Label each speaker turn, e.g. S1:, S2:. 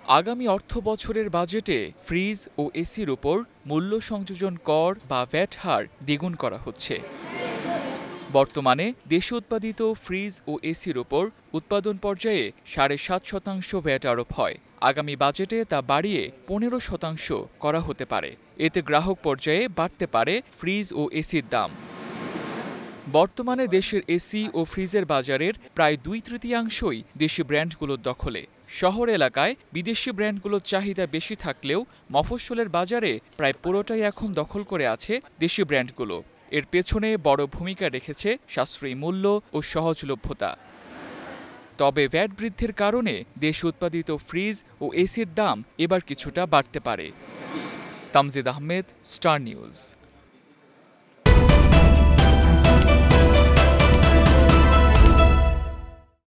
S1: আগামী অর্থবছরের বাজেটে ফ্রিজ ও এসির উপর মূল্য সংযোজন কর বা ভ্যাট হার দ্বিগুণ করা হচ্ছে। বর্তমানে দেশে উৎপাদিত ফ্রিজ ও এসির ওপর উৎপাদন পর্যায়ে ৭.৫% ভ্যাট আরোপ হয়। আগামী বাজেটে তা বাড়িয়ে ১৫% করা হতে পারে। এতে গ্রাহক পর্যায়ে বাড়তে পারে ফ্রিজ ও এসির দাম। বর্তমানে দেশের এসি ও ফ্রিজের বাজারের প্রায় ২/৩ দেশি ব্র্যান্ডগুলোর দখলে। শহর এলাকায় বিদেশি ব্র্যান্ডগুলোর চাহিদা বেশি থাকলেও মফস্বলের বাজারে প্রায় পুরোটাই এখন দখল করে আছে দেশি ব্র্যান্ডগুলো। এর পেছনে বড় ভূমিকা রেখেছে সাশ্রয়ী মূল্য ও সহজলভ্যতা। তবে ভ্যাট বৃদ্ধির কারণে দেশে উৎপাদিত ফ্রিজ ও এসির দাম এবার কিছুটা বাড়তে পারে। Tamjid Ahmed, star news.